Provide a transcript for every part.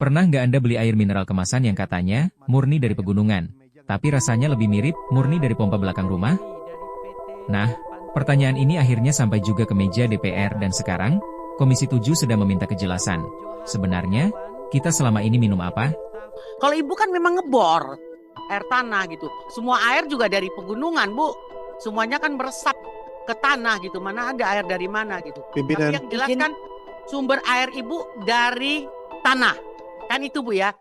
Pernah nggak Anda beli air mineral kemasan yang katanya murni dari pegunungan, tapi rasanya lebih mirip murni dari pompa belakang rumah? Nah, pertanyaan ini akhirnya sampai juga ke meja DPR dan sekarang, Komisi 7 sedang meminta kejelasan. Sebenarnya, kita selama ini minum apa? Kalau ibu kan memang ngebor air tanah gitu. Semua air juga dari pegunungan, Bu. Semuanya kan meresap ke tanah gitu. Mana ada air dari mana gitu. Tapi yang jelas kan sumber air ibu dari tanah. Kan itu, Bu, ya.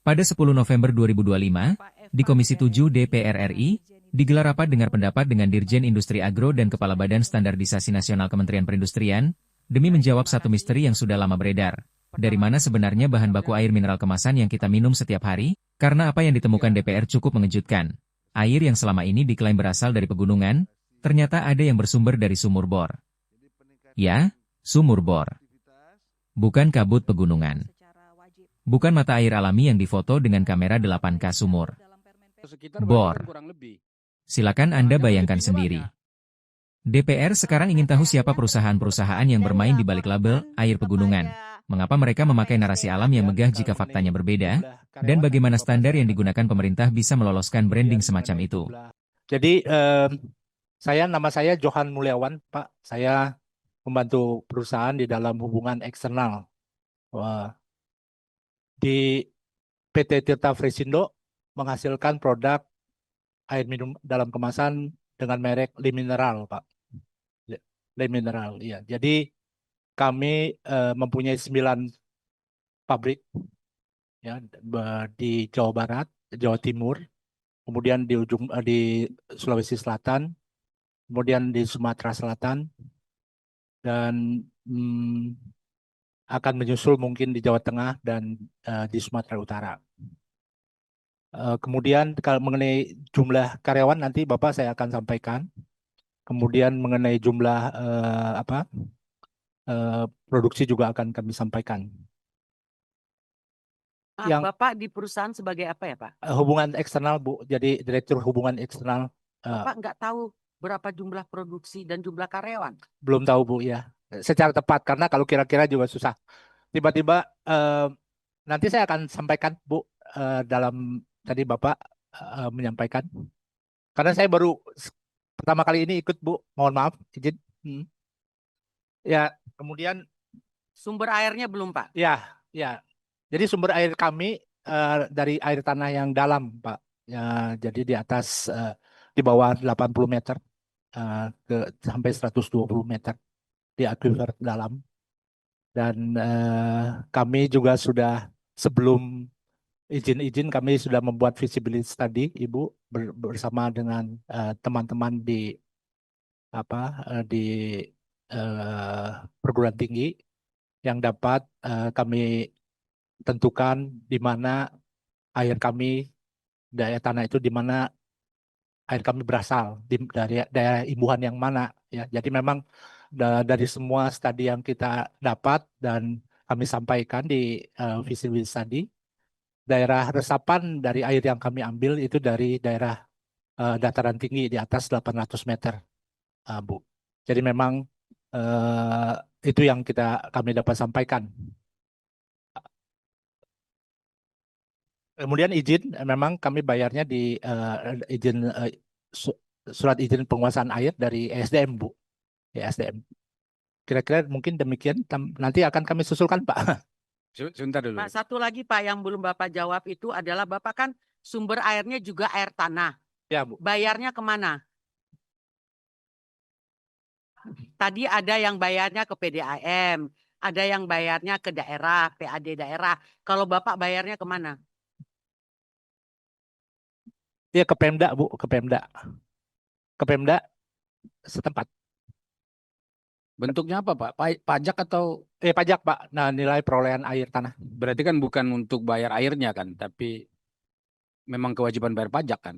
Pada 10 November 2025, di Komisi 7 DPR RI, digelar rapat dengar pendapat dengan Dirjen Industri Agro dan Kepala Badan Standarisasi Nasional Kementerian Perindustrian, demi menjawab satu misteri yang sudah lama beredar. Dari mana sebenarnya bahan baku air mineral kemasan yang kita minum setiap hari? Karena apa yang ditemukan DPR cukup mengejutkan. Air yang selama ini diklaim berasal dari pegunungan, ternyata ada yang bersumber dari sumur bor. Ya, sumur bor. Bukan kabut pegunungan. Bukan mata air alami yang difoto dengan kamera 8K sumur. Bor. Silakan Anda bayangkan sendiri. DPR sekarang ingin tahu siapa perusahaan-perusahaan yang bermain di balik label air pegunungan. Mengapa mereka memakai narasi alam yang megah jika faktanya berbeda? Dan bagaimana standar yang digunakan pemerintah bisa meloloskan branding semacam itu? Jadi nama saya Johan Mulyawan, Pak. Saya membantu perusahaan di dalam hubungan eksternal. Di PT Tirta Fresindo menghasilkan produk air minum dalam kemasan dengan merek Le Mineral, Pak. Le Mineral, iya. Jadi kami mempunyai 9 pabrik ya di Jawa Barat, Jawa Timur, kemudian di Sulawesi Selatan, kemudian di Sumatera Selatan, dan akan menyusul mungkin di Jawa Tengah dan di Sumatera Utara. Kemudian kalau mengenai jumlah karyawan nanti Bapak saya akan sampaikan. Kemudian mengenai jumlah produksi juga akan kami sampaikan. Bapak di perusahaan sebagai apa ya, Pak? Hubungan eksternal, Bu. Jadi Direktur Hubungan Eksternal. Bapak nggak tahu berapa jumlah produksi dan jumlah karyawan? Belum tahu, Bu, ya. Secara tepat, karena kalau kira-kira juga susah. Tiba-tiba nanti saya akan sampaikan, Bu, dalam tadi Bapak menyampaikan. Karena saya baru pertama kali ini ikut, Bu. Mohon maaf, izin. Ya, kemudian sumber airnya belum, Pak? Ya. Jadi sumber air kami dari air tanah yang dalam, Pak. Ya, jadi di atas di bawah 80 meter sampai 120 meter di akuifer dalam. Dan kami juga sudah sebelum izin kami sudah membuat feasibility study, Ibu, bersama dengan teman-teman di perguruan tinggi yang dapat kami tentukan di mana air kami, daya tanah itu di mana air kami berasal, dari daerah imbuhan yang mana. Ya. Jadi memang dari semua studi yang kita dapat dan kami sampaikan di feasibility study, daerah resapan dari air yang kami ambil itu dari daerah dataran tinggi di atas 800 meter, Bu. Jadi memang itu yang kami dapat sampaikan. Kemudian izin, memang kami bayarnya di surat izin penguasaan air dari ESDM, Bu. Ya, ESDM. Kira-kira mungkin demikian, nanti akan kami susulkan, Pak. Sebentar dulu. Pak, satu lagi, Pak, yang belum Bapak jawab itu adalah Bapak kan sumber airnya juga air tanah. Ya, Bu. Bayarnya kemana? Tadi ada yang bayarnya ke PDAM, ada yang bayarnya ke daerah, PAD daerah. Kalau Bapak bayarnya kemana? Ya, ke Pemda, Bu, ke Pemda. Ke Pemda setempat. Bentuknya apa, Pak? Pajak atau? Pajak, Pak. Nah, nilai perolehan air tanah. Berarti kan bukan untuk bayar airnya kan, tapi memang kewajiban bayar pajak kan?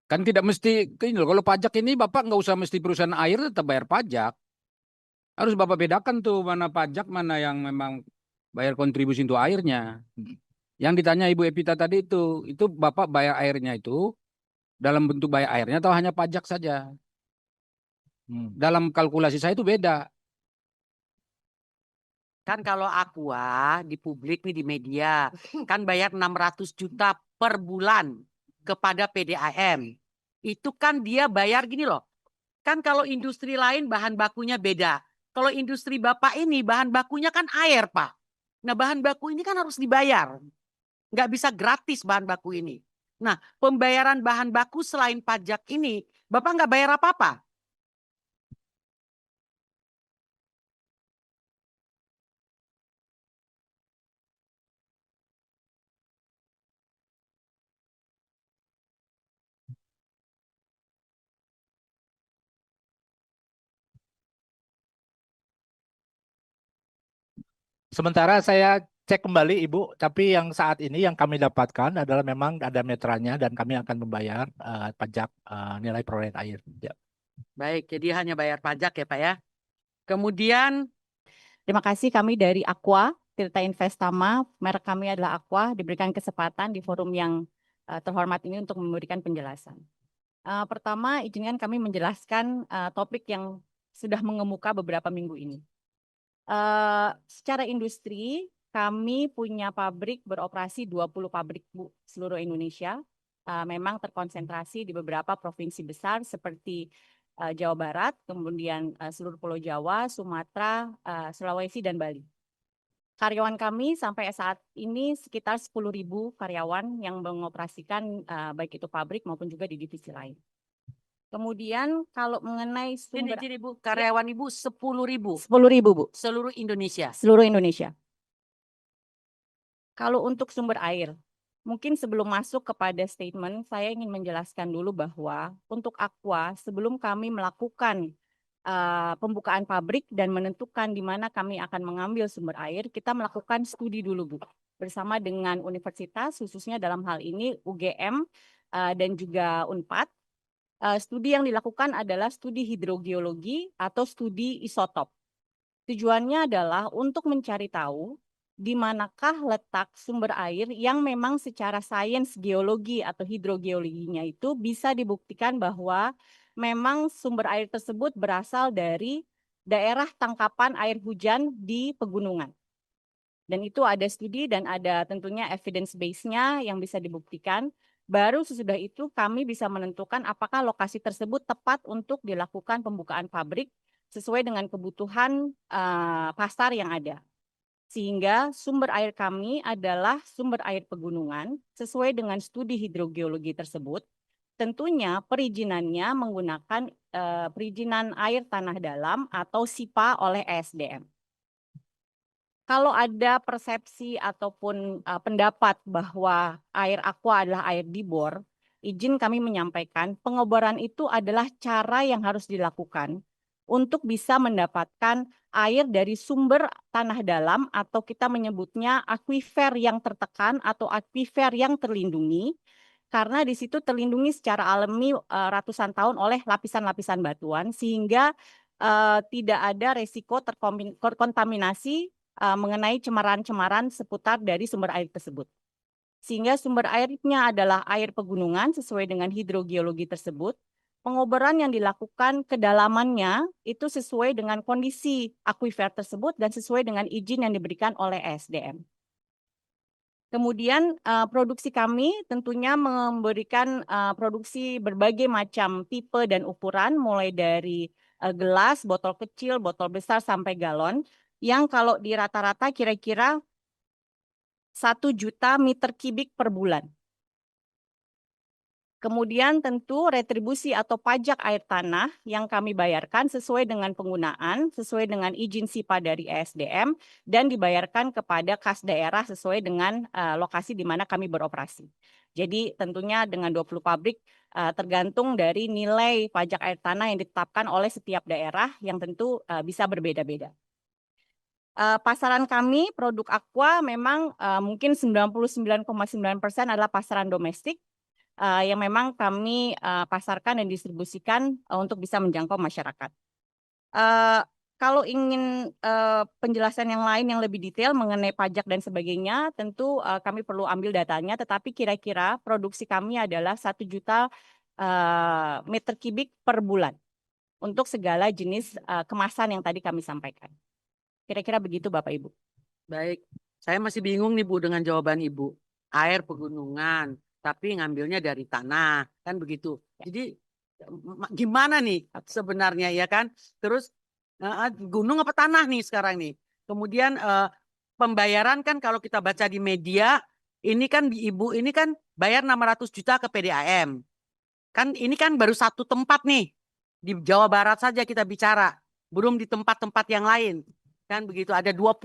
Kan tidak mesti, ini loh, kalau pajak ini Bapak nggak usah mesti perusahaan air tetap bayar pajak. Harus Bapak bedakan tuh mana pajak, mana yang memang bayar kontribusi untuk airnya. Yang ditanya Ibu Epita tadi itu Bapak bayar airnya itu dalam bentuk bayar airnya atau hanya pajak saja? Dalam kalkulasi saya itu beda. Kan kalau Aqua di publik nih di media kan bayar 600 juta per bulan kepada PDAM. Itu kan dia bayar gini loh. Kan kalau industri lain bahan bakunya beda. Kalau industri Bapak ini bahan bakunya kan air, Pak. Nah, bahan baku ini kan harus dibayar. Nggak bisa gratis bahan baku ini. Nah, pembayaran bahan baku selain pajak ini, Bapak nggak bayar apa-apa. Sementara saya cek kembali Ibu, tapi yang saat ini yang kami dapatkan adalah memang ada metranya dan kami akan membayar pajak nilai perolehan air. Ya. Baik, jadi hanya bayar pajak ya Pak ya. Kemudian Terima kasih, kami dari Aqua, Tirta Investama, merek kami adalah Aqua, diberikan kesempatan di forum yang terhormat ini untuk memberikan penjelasan. Pertama, izinkan kami menjelaskan topik yang sudah mengemuka beberapa minggu ini. Secara industri, kami punya pabrik beroperasi 20 pabrik Bu, seluruh Indonesia. Memang terkonsentrasi di beberapa provinsi besar seperti Jawa Barat, kemudian seluruh Pulau Jawa, Sumatera, Sulawesi, dan Bali. Karyawan kami sampai saat ini sekitar 10.000 karyawan yang mengoperasikan baik itu pabrik maupun juga di divisi lain. Kemudian kalau mengenai sumber... Jadi Bu, karyawan Ibu 10.000. 10.000 Bu. Seluruh Indonesia. Seluruh Indonesia. Kalau untuk sumber air, mungkin sebelum masuk kepada statement, saya ingin menjelaskan dulu bahwa untuk Aqua, sebelum kami melakukan pembukaan pabrik dan menentukan di mana kami akan mengambil sumber air, kita melakukan studi dulu Bu, bersama dengan universitas, khususnya dalam hal ini UGM dan juga Unpad. Studi yang dilakukan adalah studi hidrogeologi atau studi isotop. Tujuannya adalah untuk mencari tahu di manakah letak sumber air yang memang secara sains geologi atau hidrogeologinya itu bisa dibuktikan bahwa memang sumber air tersebut berasal dari daerah tangkapan air hujan di pegunungan. Dan itu ada studi dan ada tentunya evidence base-nya yang bisa dibuktikan. Baru sesudah itu kami bisa menentukan apakah lokasi tersebut tepat untuk dilakukan pembukaan pabrik sesuai dengan kebutuhan pasar yang ada. Sehingga sumber air kami adalah sumber air pegunungan sesuai dengan studi hidrogeologi tersebut. Tentunya perizinannya menggunakan perizinan air tanah dalam atau SIPA oleh ESDM. Kalau ada persepsi ataupun pendapat bahwa air aqua adalah air di bor, izin kami menyampaikan pengeboran itu adalah cara yang harus dilakukan untuk bisa mendapatkan air dari sumber tanah dalam atau kita menyebutnya akuifer yang tertekan atau akuifer yang terlindungi, karena di situ terlindungi secara alami ratusan tahun oleh lapisan-lapisan batuan sehingga tidak ada resiko terkontaminasi mengenai cemaran-cemaran seputar dari sumber air tersebut. Sehingga sumber airnya adalah air pegunungan sesuai dengan hidrogeologi tersebut. Pengoboran yang dilakukan kedalamannya itu sesuai dengan kondisi akuifer tersebut dan sesuai dengan izin yang diberikan oleh ESDM. Kemudian produksi kami tentunya memberikan produksi berbagai macam tipe dan ukuran mulai dari gelas, botol kecil, botol besar sampai galon yang kalau di rata-rata kira-kira 1 juta meter kubik per bulan. Kemudian tentu retribusi atau pajak air tanah yang kami bayarkan sesuai dengan penggunaan, sesuai dengan izin SIPA dari ESDM, dan dibayarkan kepada kas daerah sesuai dengan lokasi di mana kami beroperasi. Jadi tentunya dengan 20 pabrik tergantung dari nilai pajak air tanah yang ditetapkan oleh setiap daerah yang tentu bisa berbeda-beda. Pasaran kami, produk Aqua memang mungkin 99,9% adalah pasaran domestik, yang memang kami pasarkan dan distribusikan untuk bisa menjangkau masyarakat. Kalau ingin penjelasan yang lain yang lebih detail mengenai pajak dan sebagainya, tentu kami perlu ambil datanya, tetapi kira-kira produksi kami adalah 1 juta meter kubik per bulan untuk segala jenis kemasan yang tadi kami sampaikan. Kira-kira begitu Bapak Ibu. Baik, saya masih bingung nih Bu dengan jawaban Ibu. Air pegunungan, tapi ngambilnya dari tanah, kan begitu. Jadi gimana nih sebenarnya ya kan? Terus gunung apa tanah nih sekarang nih? Kemudian pembayaran kan kalau kita baca di media, ini kan Ibu ini kan bayar 600 juta ke PDAM. Kan ini kan baru satu tempat nih. Di Jawa Barat saja kita bicara, belum di tempat-tempat yang lain. Kan begitu, ada 20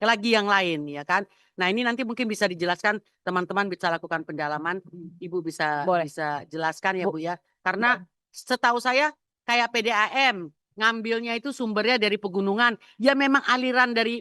lagi yang lain ya kan. Nah, ini nanti mungkin bisa dijelaskan, teman-teman bisa lakukan pendalaman, Ibu bisa Boleh. bisa jelaskan ya Bu ya. Karena setahu saya kayak PDAM ngambilnya itu sumbernya dari pegunungan. Ya memang aliran dari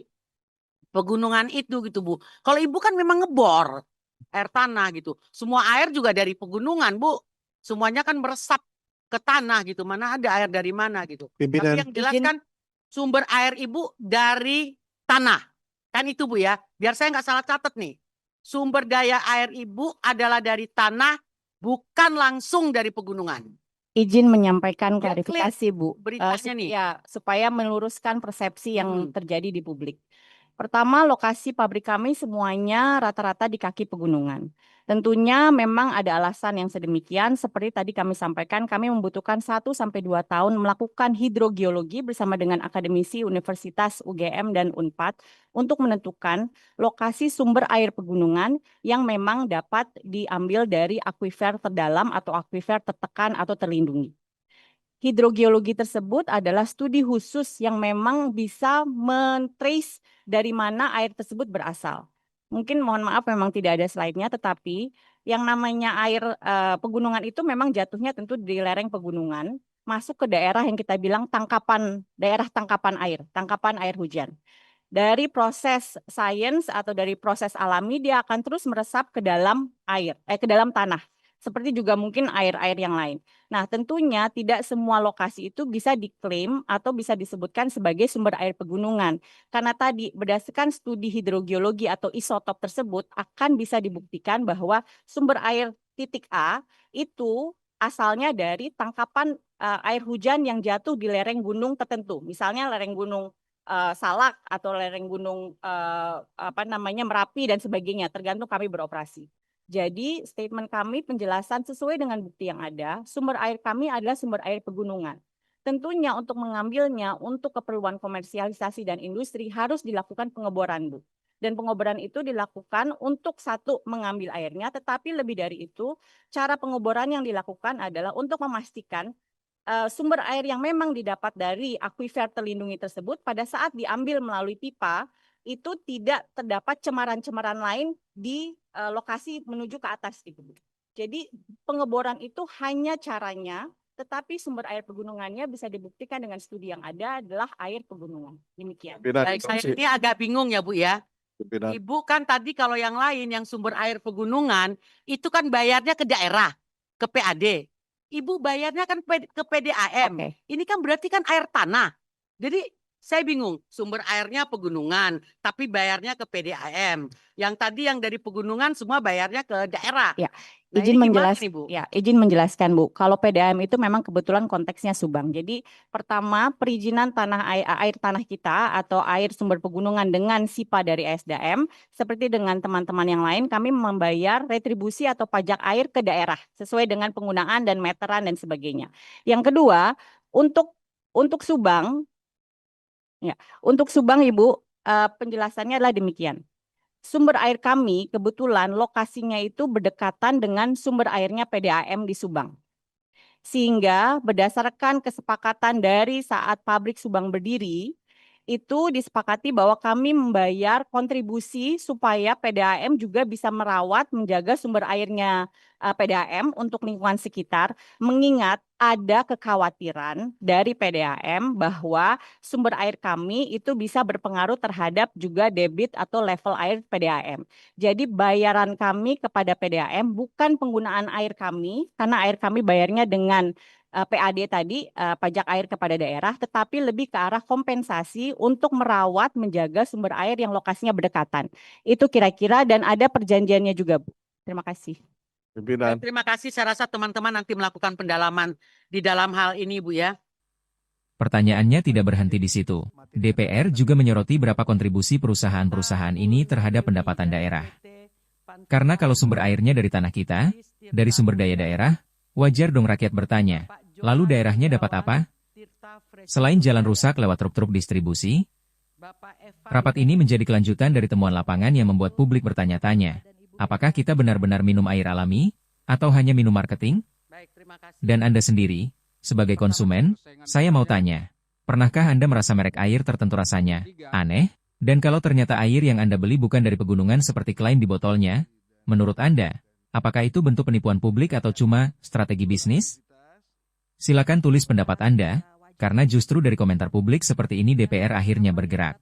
pegunungan itu gitu Bu. Kalau Ibu kan memang ngebor air tanah gitu. Semua air juga dari pegunungan Bu. Semuanya kan meresap ke tanah gitu. Mana ada air dari mana gitu. Tapi yang jelas kan sumber air Ibu dari tanah. Kan itu Bu ya. Biar saya nggak salah catat nih. Sumber daya air Ibu adalah dari tanah, bukan langsung dari pegunungan. Izin menyampaikan Biar klarifikasi Bu. beritanya nih. Ya, supaya meluruskan persepsi yang terjadi di publik. Pertama, lokasi pabrik kami semuanya rata-rata di kaki pegunungan. Tentunya memang ada alasan yang sedemikian, seperti tadi kami sampaikan, kami membutuhkan 1 sampai 2 tahun melakukan hidrogeologi bersama dengan akademisi Universitas UGM dan Unpad untuk menentukan lokasi sumber air pegunungan yang memang dapat diambil dari akuifer terdalam atau akuifer tertekan atau terlindungi. Hidrogeologi tersebut adalah studi khusus yang memang bisa men-trace dari mana air tersebut berasal. Mungkin mohon maaf memang tidak ada slide-nya, tetapi yang namanya air pegunungan itu memang jatuhnya tentu di lereng pegunungan, masuk ke daerah yang kita bilang daerah tangkapan air hujan. Dari proses sains atau dari proses alami dia akan terus meresap ke dalam ke dalam tanah. Seperti juga mungkin air-air yang lain. Nah, tentunya tidak semua lokasi itu bisa diklaim atau bisa disebutkan sebagai sumber air pegunungan. Karena tadi berdasarkan studi hidrogeologi atau isotop tersebut akan bisa dibuktikan bahwa sumber air titik A itu asalnya dari tangkapan air hujan yang jatuh di lereng gunung tertentu. Misalnya lereng gunung Salak atau lereng gunung Merapi dan sebagainya, tergantung kami beroperasi. Jadi statement kami penjelasan sesuai dengan bukti yang ada, sumber air kami adalah sumber air pegunungan. Tentunya untuk mengambilnya untuk keperluan komersialisasi dan industri harus dilakukan pengeboran, Bu. Dan pengeboran itu dilakukan untuk satu mengambil airnya, tetapi lebih dari itu cara pengeboran yang dilakukan adalah untuk memastikan sumber air yang memang didapat dari akuifer terlindungi tersebut pada saat diambil melalui pipa itu tidak terdapat cemaran-cemaran lain di lokasi menuju ke atas gitu. Jadi pengeboran itu hanya caranya, tetapi sumber air pegunungannya bisa dibuktikan dengan studi yang ada adalah air pegunungan. Demikian. Baik, saya ini agak bingung ya Bu ya. Ibu kan tadi kalau yang lain yang sumber air pegunungan itu kan bayarnya ke daerah, ke PAD. Ibu bayarnya kan ke PDAM. Oke. Ini kan berarti kan air tanah. Jadi saya bingung, sumber airnya pegunungan, tapi bayarnya ke PDAM. Yang tadi yang dari pegunungan semua bayarnya ke daerah. Ya, Nah, izin menjelaskan Bu. Kalau PDAM itu memang kebetulan konteksnya Subang. Jadi pertama perizinan air tanah kita atau air sumber pegunungan dengan SIPA dari SDM, seperti dengan teman-teman yang lain, kami membayar retribusi atau pajak air ke daerah sesuai dengan penggunaan dan meteran dan sebagainya. Yang kedua, untuk Subang. Ya, untuk Subang Ibu, penjelasannya adalah demikian. Sumber air kami kebetulan lokasinya itu berdekatan dengan sumber airnya PDAM di Subang. Sehingga berdasarkan kesepakatan dari saat pabrik Subang berdiri, itu disepakati bahwa kami membayar kontribusi supaya PDAM juga bisa merawat, menjaga sumber airnya PDAM untuk lingkungan sekitar, mengingat ada kekhawatiran dari PDAM bahwa sumber air kami itu bisa berpengaruh terhadap juga debit atau level air PDAM. Jadi bayaran kami kepada PDAM bukan penggunaan air kami, karena air kami bayarnya dengan PAD tadi, pajak air kepada daerah, tetapi lebih ke arah kompensasi untuk merawat, menjaga sumber air yang lokasinya berdekatan. Itu kira-kira dan ada perjanjiannya juga, Bu. Terima kasih. Terima kasih, saya rasa teman-teman nanti melakukan pendalaman di dalam hal ini Bu ya. Pertanyaannya tidak berhenti di situ. DPR juga menyoroti berapa kontribusi perusahaan-perusahaan ini terhadap pendapatan daerah. Karena kalau sumber airnya dari tanah kita, dari sumber daya daerah, wajar dong rakyat bertanya, lalu daerahnya dapat apa? Selain jalan rusak lewat truk-truk distribusi, rapat ini menjadi kelanjutan dari temuan lapangan yang membuat publik bertanya-tanya, apakah kita benar-benar minum air alami, atau hanya minum marketing? Dan Anda sendiri, sebagai konsumen, saya mau tanya, pernahkah Anda merasa merek air tertentu rasanya aneh? Dan kalau ternyata air yang Anda beli bukan dari pegunungan seperti klaim di botolnya, menurut Anda, apakah itu bentuk penipuan publik atau cuma strategi bisnis? Silakan tulis pendapat Anda, karena justru dari komentar publik seperti ini DPR akhirnya bergerak.